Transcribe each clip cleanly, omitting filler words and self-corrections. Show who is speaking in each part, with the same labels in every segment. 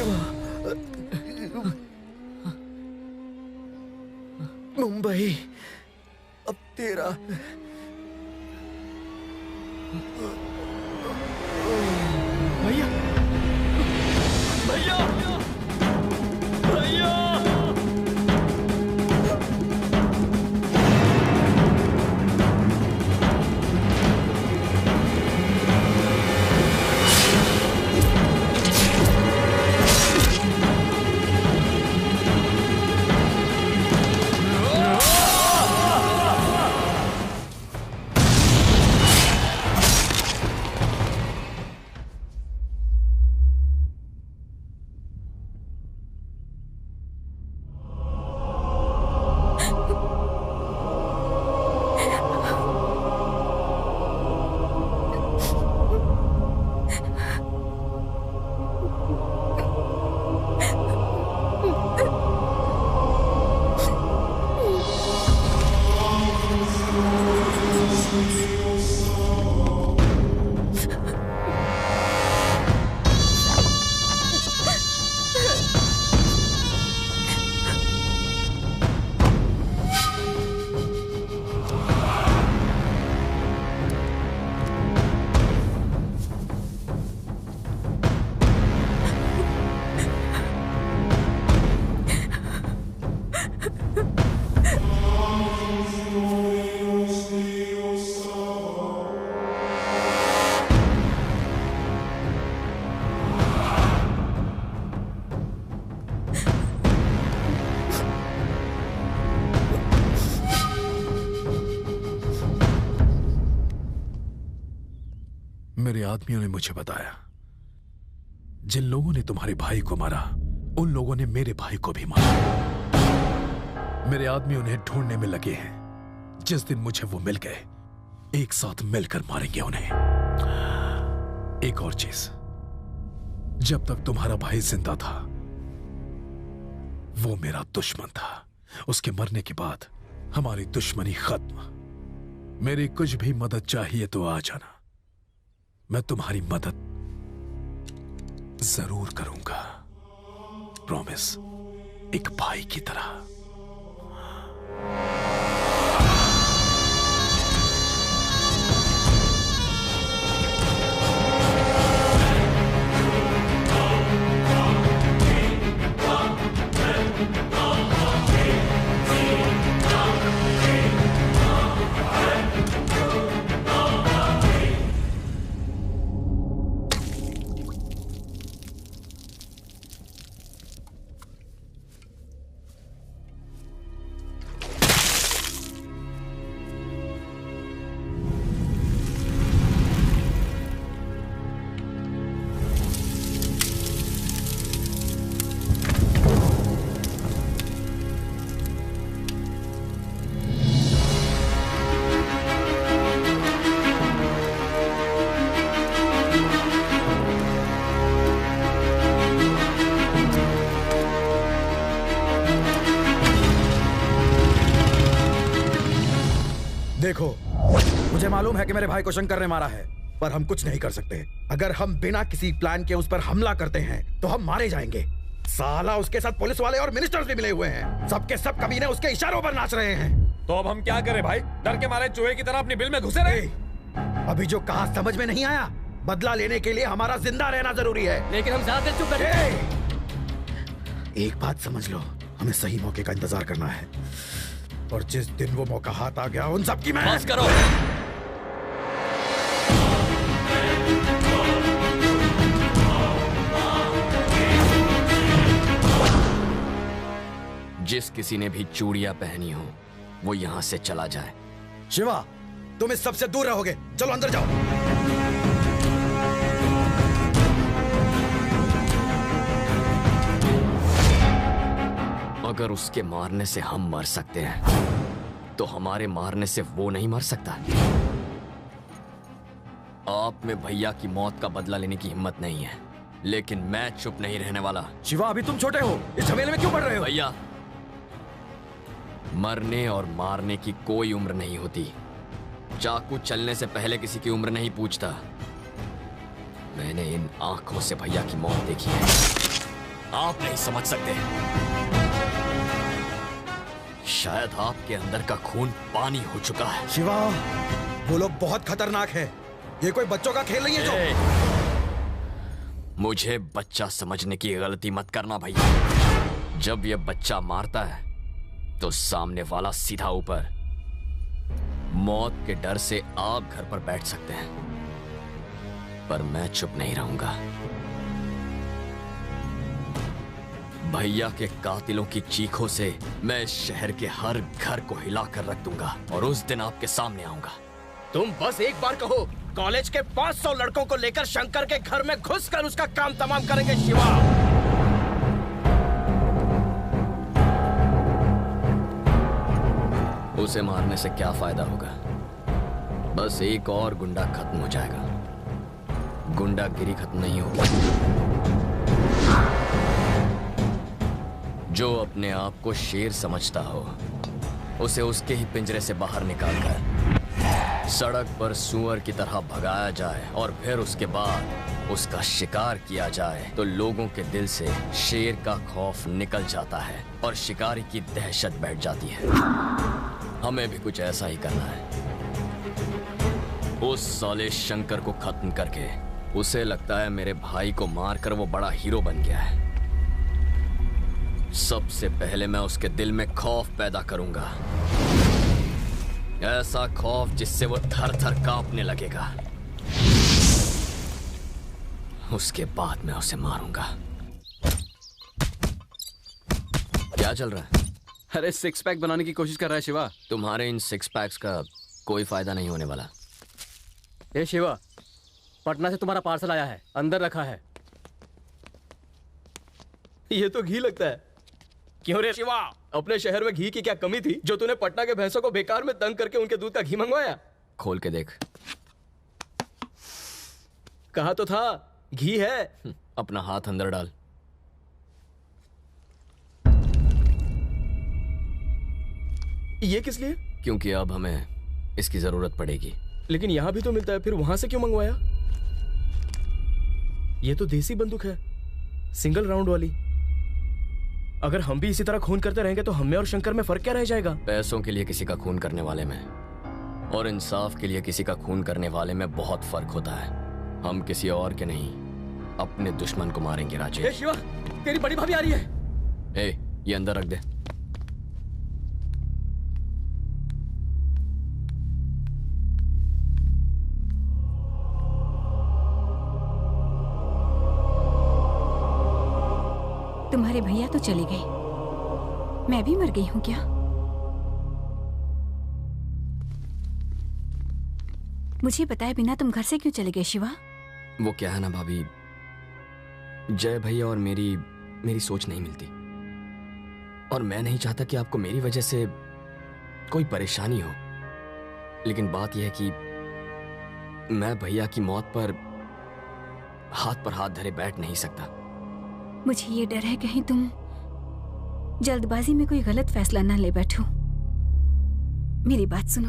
Speaker 1: शिवा, मुंबई अब तेरा।
Speaker 2: भैया, भैया, भैया।
Speaker 3: मेरे आदमियों ने मुझे बताया, जिन लोगों ने तुम्हारे भाई को मारा उन लोगों ने मेरे भाई को भी मारा। मेरे आदमी उन्हें ढूंढने में लगे हैं। जिस दिन मुझे वो मिल गए, एक साथ मिलकर मारेंगे उन्हें। एक और चीज, जब तक तुम्हारा भाई जिंदा था वो मेरा दुश्मन था। उसके मरने के बाद हमारी दुश्मनी खत्म। मेरी कुछ भी मदद चाहिए तो आ जाना, मैं तुम्हारी मदद जरूर करूंगा। प्रॉमिस, एक भाई की तरह।
Speaker 1: देखो, मुझे मालूम है कि मेरे भाई को शंकर ने मारा है, पर हम कुछ नहीं कर सकते। अगर हम बिना किसी प्लान के उस पर हमला करते हैं तो हम मारे जाएंगे। साला उसके साथ पुलिस वाले और मिनिस्टर्स भी मिले हुए हैं। सबके सब कमीने उसके इशारों पर नाच रहे हैं।
Speaker 2: तो अब हम क्या करें भाई? डर के मारे चूहे की तरह अपनी बिल में घुसे रहे।
Speaker 1: अभी जो कहा समझ में नहीं आया? बदला लेने के लिए हमारा जिंदा रहना जरूरी है।
Speaker 2: लेकिन हम ज्यादा देर चुप बैठे।
Speaker 1: एक बात समझ लो, हमें सही मौके का इंतजार करना है, और जिस दिन वो मौका हाथ आ गया उन सबकी मैं।
Speaker 2: बस करो।
Speaker 4: जिस किसी ने भी चूड़ियां पहनी हो वो यहां से चला जाए।
Speaker 1: शिवा, तुम इस सबसे दूर रहोगे। चलो अंदर जाओ।
Speaker 4: अगर उसके मारने से हम मर सकते हैं तो हमारे मारने से वो नहीं मर सकता। आप में भैया की मौत का बदला लेने की हिम्मत नहीं है, लेकिन मैं चुप नहीं रहने वाला।
Speaker 1: शिवा, अभी तुम छोटे हो, इस झमेले में क्यों पड़ रहे हो?
Speaker 4: भैया, मरने और मारने की कोई उम्र नहीं होती। चाकू चलने से पहले किसी की उम्र नहीं पूछता। मैंने इन आंखों से भैया की मौत देखी है। आप नहीं समझ सकते। शायद आपके अंदर का खून पानी हो चुका है।
Speaker 1: शिवा, वो लोग बहुत खतरनाक है। ये कोई बच्चों का खेल नहीं है जो।
Speaker 4: मुझे बच्चा समझने की गलती मत करना भैया। जब ये बच्चा मारता है तो सामने वाला सीधा ऊपर। मौत के डर से आप घर पर बैठ सकते हैं, पर मैं चुप नहीं रहूंगा। भैया के कातिलों की चीखों से मैं इस शहर के हर घर को हिलाकर रख दूंगा और उस दिन आपके सामने आऊंगा।
Speaker 5: तुम बस एक बार कहो, कॉलेज के 500 लड़कों को लेकर शंकर के घर में घुसकर उसका काम तमाम करेंगे शिवा।
Speaker 4: उसे मारने से क्या फायदा होगा? बस एक और गुंडा खत्म हो जाएगा। गुंडागिरी खत्म नहीं होगी। जो अपने आप को शेर समझता हो उसे उसके ही पिंजरे से बाहर निकालकर सड़क पर सुअर की तरह भगाया जाए और फिर उसके बाद उसका शिकार किया जाए तो लोगों के दिल से शेर का खौफ निकल जाता है और शिकारी की दहशत बैठ जाती है। हमें भी कुछ ऐसा ही करना है। उस साले शंकर को खत्म करके उसे लगता है मेरे भाई को मारकर वो बड़ा हीरो बन गया है। सबसे पहले मैं उसके दिल में खौफ पैदा करूंगा, ऐसा खौफ जिससे वो थर थर कांपने लगेगा। उसके बाद मैं उसे मारूंगा। क्या चल रहा है?
Speaker 2: अरे सिक्स पैक बनाने की कोशिश कर रहा है शिवा।
Speaker 4: तुम्हारे इन सिक्स पैक्स का कोई फायदा नहीं होने वाला।
Speaker 2: ए शिवा, पटना से तुम्हारा पार्सल आया है, अंदर रखा है।
Speaker 5: ये तो घी लगता है। क्यों रे शिवा, अपने शहर में घी की क्या कमी थी जो तूने पटना के भैंसों को बेकार में तंग करके उनके दूध का घी मंगवाया?
Speaker 4: खोल के देख।
Speaker 5: कहा तो था घी है।
Speaker 4: अपना हाथ अंदर डाल।
Speaker 5: ये किस लिए?
Speaker 4: क्योंकि अब हमें इसकी जरूरत पड़ेगी।
Speaker 5: लेकिन यहां भी तो मिलता है, फिर वहां से क्यों मंगवाया? ये तो देसी बंदूक है, सिंगल राउंड वाली। अगर हम भी इसी तरह खून करते रहेंगे तो हमें और शंकर में फर्क क्या रह जाएगा?
Speaker 4: पैसों के लिए किसी का खून करने वाले में और इंसाफ के लिए किसी का खून करने वाले में बहुत फर्क होता है। हम किसी और के नहीं, अपने दुश्मन को मारेंगे राजेश।
Speaker 5: शिवा, तेरी बड़ी भाभी आ रही है।
Speaker 4: ए, ये अंदर रख दे।
Speaker 6: तुम्हारे भैया तो चले गए, मैं भी मर गई हूं क्या? मुझे बताए बिना तुम घर से क्यों चले गए शिवा?
Speaker 4: वो क्या है ना भाभी, जय भैया और मेरी सोच नहीं मिलती और मैं नहीं चाहता कि आपको मेरी वजह से कोई परेशानी हो। लेकिन बात यह है कि मैं भैया की मौत पर हाथ धरे बैठ नहीं सकता।
Speaker 6: मुझे ये डर है कहीं तुम जल्दबाजी में कोई गलत फैसला ना ले बैठो। मेरी बात सुनो,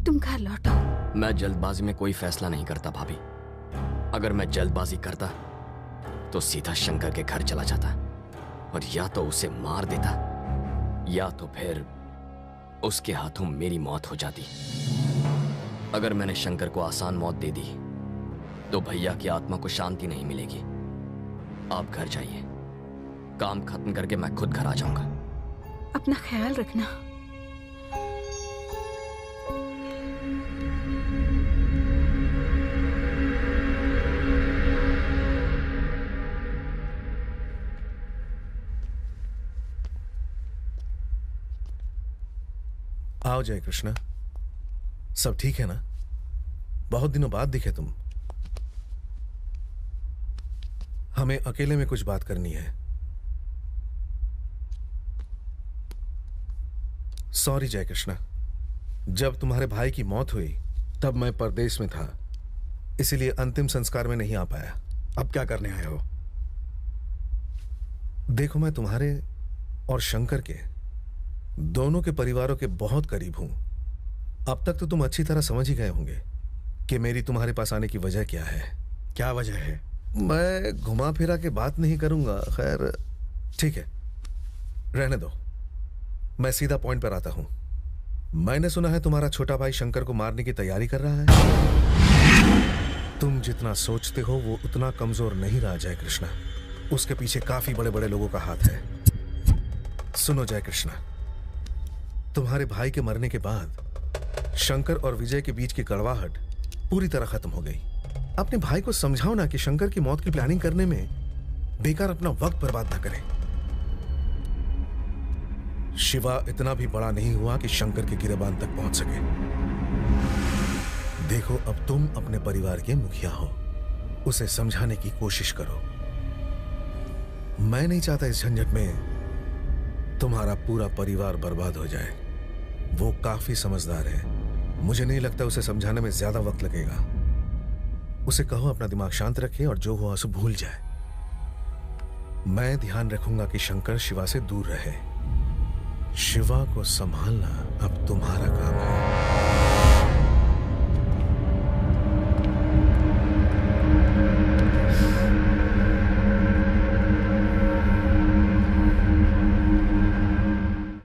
Speaker 6: तुम घर लौटो।
Speaker 4: मैं जल्दबाजी में कोई फैसला नहीं करता भाभी। अगर मैं जल्दबाजी करता तो सीधा शंकर के घर चला जाता और या तो उसे मार देता या तो फिर उसके हाथों मेरी मौत हो जाती। अगर मैंने शंकर को आसान मौत दे दी तो भैया की आत्मा को शांति नहीं मिलेगी। आप घर जाइए, काम खत्म करके मैं खुद घर आ जाऊंगा।
Speaker 6: अपना ख्याल रखना।
Speaker 7: आओ जय कृष्णा, सब ठीक है ना? बहुत दिनों बाद दिखे तुम। हमें अकेले में कुछ बात करनी है। सॉरी जय कृष्णा, जब तुम्हारे भाई की मौत हुई तब मैं परदेश में था, इसीलिए अंतिम संस्कार में नहीं आ पाया।
Speaker 1: अब क्या करने आए हो?
Speaker 7: देखो, मैं तुम्हारे और शंकर के दोनों के परिवारों के बहुत करीब हूं। अब तक तो तुम अच्छी तरह समझ ही गए होंगे कि मेरी तुम्हारे पास आने की वजह क्या है।
Speaker 1: क्या वजह है?
Speaker 7: मैं घुमा फिरा के बात नहीं करूंगा। खैर ठीक है, रहने दो। मैं सीधा पॉइंट पर आता हूं। मैंने सुना है तुम्हारा छोटा भाई शंकर को मारने की तैयारी कर रहा है। तुम जितना सोचते हो वो उतना कमजोर नहीं रहा जय कृष्णा। उसके पीछे काफी बड़े बड़े लोगों का हाथ है। सुनो जय कृष्णा, तुम्हारे भाई के मरने के बाद शंकर और विजय के बीच की कड़वाहट पूरी तरह खत्म हो गई। अपने भाई को समझाओ ना कि शंकर की मौत की प्लानिंग करने में बेकार अपना वक्त बर्बाद ना करे। शिवा इतना भी बड़ा नहीं हुआ कि शंकर के गिरेबान तक पहुंच सके। देखो, अब तुम अपने परिवार के मुखिया हो, उसे समझाने की कोशिश करो। मैं नहीं चाहता इस झंझट में तुम्हारा पूरा परिवार बर्बाद हो जाए। वो काफी समझदार है, मुझे नहीं लगता उसे समझाने में ज्यादा वक्त लगेगा। उसे कहो अपना दिमाग शांत रखे और जो हुआ उसे भूल जाए। मैं ध्यान रखूंगा कि शंकर शिवा से दूर रहे। शिवा को संभालना अब तुम्हारा काम है।